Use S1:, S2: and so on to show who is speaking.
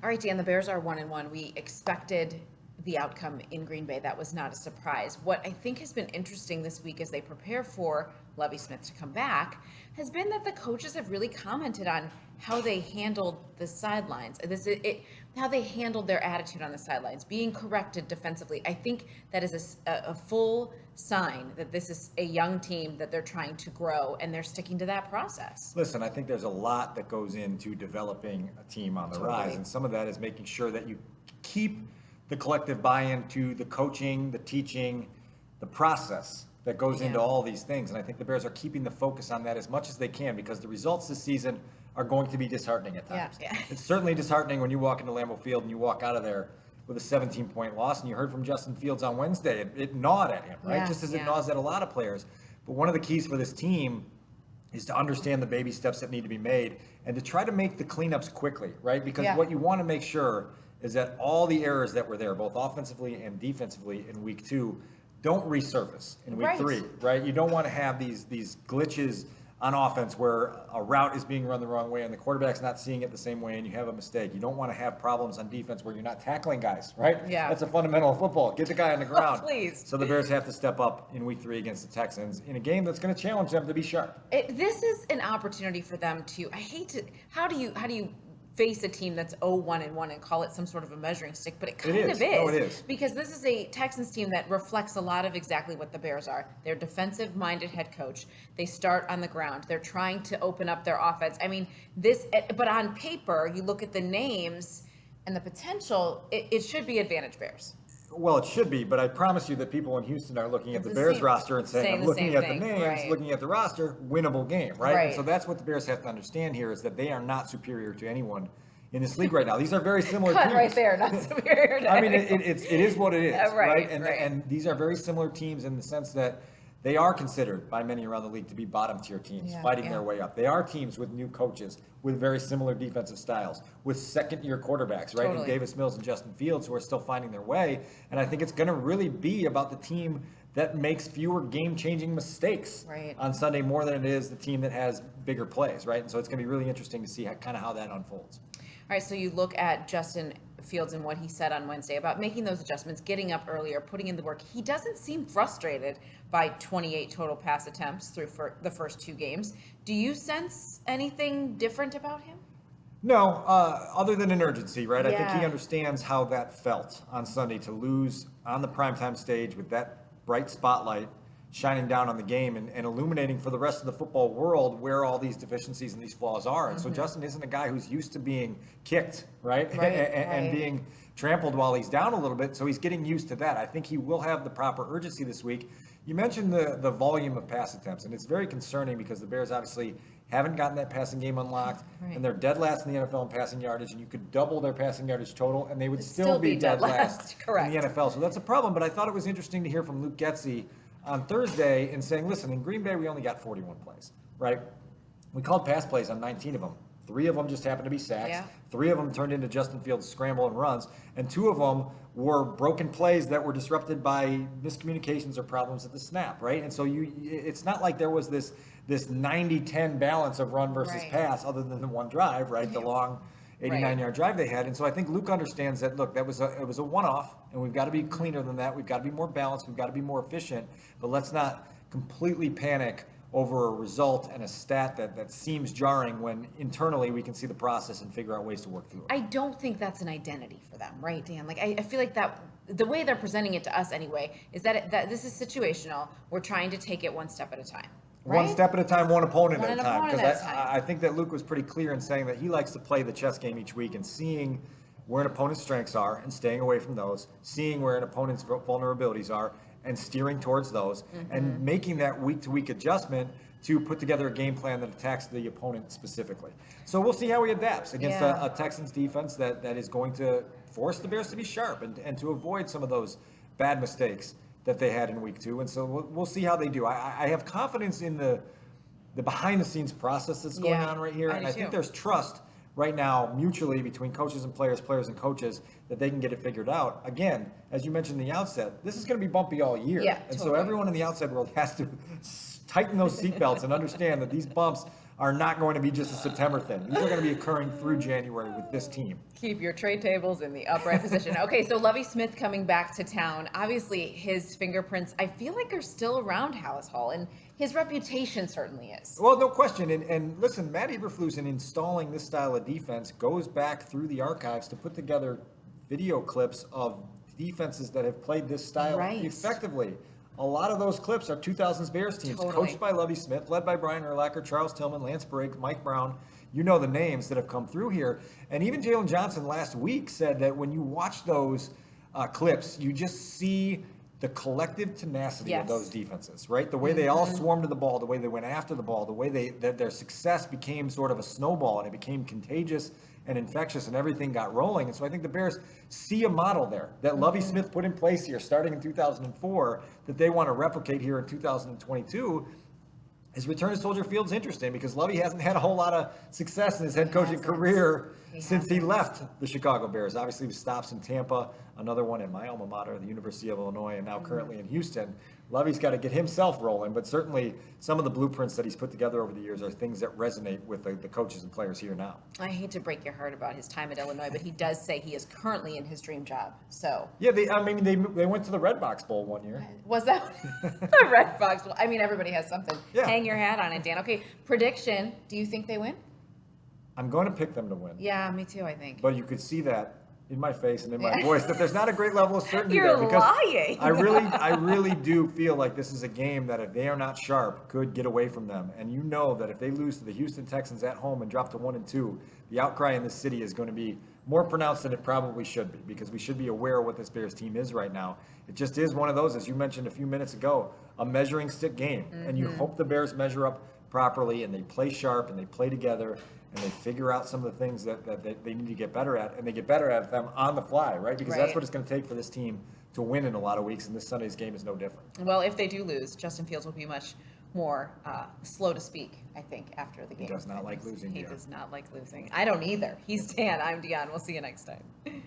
S1: All right, Dan, the Bears are 1-1. We expected the outcome in Green Bay. That was not a surprise. What I think has been interesting this week as they prepare for Lovie Smith to come back has been that the coaches have really commented on how they handled the sidelines, how they handled their attitude on the sidelines, being corrected defensively. I think that is a full sign that this is a young team that they're trying to grow, and they're sticking to that process.
S2: Listen, I think there's a lot that goes into developing a team on the rise, and some of that is making sure that you keep the collective buy-in to the coaching, the teaching, the process that goes into all these things. And I think the Bears are keeping the focus on that as much as they can, because the results this season are going to be disheartening at times. It's certainly disheartening when you walk into Lambeau Field and you walk out of there with a 17-point loss, and you heard from Justin Fields on Wednesday. It gnawed at him, right? Just as it gnaws at a lot of players. But one of the keys for this team is to understand the baby steps that need to be made and to try to make the cleanups quickly, right? Because what you want to make sure is that all the errors that were there, both offensively and defensively in week 2, don't resurface in week 3, right? You don't want to have these glitches on offense where a route is being run the wrong way and the quarterback's not seeing it the same way and you have a mistake. You don't want to have problems on defense where you're not tackling guys, right?
S1: Yeah.
S2: That's a fundamental of football. Get the guy on the ground.
S1: Please.
S2: So the Bears have to step up in week 3 against the Texans in a game that's going to challenge them to be sharp.
S1: This is an opportunity for them to, how do you face a team that's 0-1-1 and call it some sort of a measuring stick, but it kind of is.
S2: No, it is.
S1: Because this is a Texans team that reflects a lot of exactly what the Bears are. They're defensive-minded head coach. They start on the ground. They're trying to open up their offense. I mean, but on paper, you look at the names and the potential, it should be advantage Bears.
S2: Well, it should be, but I promise you that people in Houston are looking at the Bears roster and saying, I'm looking at the names, looking at the roster, winnable game, right? And so that's what the Bears have to understand here, is that they are not superior to anyone in this league right now. These are very similar teams.
S1: Right there, not superior to
S2: I mean, it is what it is, right?
S1: Right.
S2: And these are very similar teams in the sense that they are considered by many around the league to be bottom-tier teams, fighting their way up. They are teams with new coaches, with very similar defensive styles, with second-year quarterbacks, right? And Davis Mills and Justin Fields, who are still finding their way. And I think it's going to really be about the team that makes fewer game-changing mistakes on Sunday more than it is the team that has bigger plays, right? And so it's going to be really interesting to see how that unfolds.
S1: All right, so you look at Justin Fields and what he said on Wednesday about making those adjustments, getting up earlier, putting in the work. He doesn't seem frustrated by 28 total pass attempts through for the first 2 games. Do you sense anything different about him?
S2: No, other than an urgency, right? I think he understands how that felt on Sunday, to lose on the primetime stage with that bright spotlight shining down on the game and illuminating for the rest of the football world where all these deficiencies and these flaws are. And so Justin isn't a guy who's used to being kicked, right? And being trampled while he's down a little bit. So he's getting used to that. I think he will have the proper urgency this week. You mentioned the volume of pass attempts, and it's very concerning because the Bears obviously haven't gotten that passing game unlocked, and they're dead last in the NFL in passing yardage, and you could double their passing yardage total, and they would still be dead last in the NFL. So that's a problem, but I thought it was interesting to hear from Luke Getsy on Thursday and saying, listen, in Green Bay, we only got 41 plays, right? We called pass plays on 19 of them. 3 of them just happened to be sacks. 3 of them turned into Justin Fields' scramble and runs. And 2 of them were broken plays that were disrupted by miscommunications or problems at the snap, right? And so it's not like there was this 90-10 balance of run versus pass other than the one drive, right? The long 89-yard drive they had. And so I think Luke understands that, look, it was a one-off, and we've got to be cleaner than that. We've got to be more balanced. We've got to be more efficient. But let's not completely panic over a result and a stat that seems jarring when internally we can see the process and figure out ways to work through it.
S1: I don't think that's an identity for them, right, Dan? Like, I feel like that the way they're presenting it to us anyway is that this is situational. We're trying to take it one step at a time. Right?
S2: One step at a time, one opponent at a time. Because I think that Luke was pretty clear in saying that he likes to play the chess game each week and seeing where an opponent's strengths are and staying away from those, seeing where an opponent's vulnerabilities are and steering towards those, and making that week-to-week adjustment to put together a game plan that attacks the opponent specifically. So we'll see how he adapts against a Texans defense that is going to force the Bears to be sharp and to avoid some of those bad mistakes that they had in week 2. And so we'll see how they do. I have confidence in the behind-the-scenes process that's going on right here. And I think there's trust right now mutually between coaches and players and coaches that they can get it figured out. Again, as you mentioned in the outset, this is going to be bumpy all year. So everyone in the outside world has to tighten those seatbelts and understand that these bumps are not going to be just a September thing. These are going to be occurring through January with this team.
S1: Keep your tray tables in the upright position. Okay, so Lovie Smith coming back to town. Obviously, his fingerprints, I feel like, are still around Halas Hall, and his reputation certainly is.
S2: Well, no question. And listen, Matt Eberflus in installing this style of defense goes back through the archives to put together video clips of defenses that have played this style effectively. A lot of those clips are 2000s Bears teams, coached by Lovie Smith, led by Brian Urlacher, Charles Tillman, Lance Brigg, Mike Brown. You know the names that have come through here. And even Jalen Johnson last week said that when you watch those clips, you just see the collective tenacity of those defenses, right? The way they all swarmed to the ball, the way they went after the ball, the way that their success became sort of a snowball and it became contagious and infectious and everything got rolling. And so I think the Bears see a model there that Lovie Smith put in place here starting in 2004 that they want to replicate here in 2022. His return to Soldier Field is interesting because Lovie hasn't had a whole lot of success in his head coaching career since he left the Chicago Bears. Obviously, with stops in Tampa, another one at my alma mater, the University of Illinois, and now currently in Houston. Lovie's got to get himself rolling, but certainly some of the blueprints that he's put together over the years are things that resonate with the coaches and players here now.
S1: I hate to break your heart about his time at Illinois, but he does say he is currently in his dream job. So
S2: yeah, they went to the Red Box Bowl one year.
S1: Was that the Red Box Bowl? I mean, everybody has something.
S2: Yeah.
S1: Hang your hat on it, Dan. Okay, prediction. Do you think they win?
S2: I'm going to pick them to win.
S1: Yeah, me too, I think.
S2: But you could see that in my face and in my voice that there's not a great level of certainty
S1: You're
S2: there because
S1: lying.
S2: I really do feel like this is a game that if they are not sharp could get away from them. And you know that if they lose to the Houston Texans at home and drop to 1-2, the outcry in this city is going to be more pronounced than it probably should be because we should be aware of what this Bears team is right now. It just is one of those, as you mentioned a few minutes ago, a measuring stick game. And you hope the Bears measure up properly and they play sharp and they play together and they figure out some of the things that they need to get better at, and they get better at them on the fly, right? Because that's what it's going to take for this team to win in a lot of weeks, and this Sunday's game is no different.
S1: Well, if they do lose, Justin Fields will be much more slow to speak, I think, after the game.
S2: He does not like losing.
S1: He does not like losing. I don't either. He's Dan. I'm Dionne. We'll see you next time.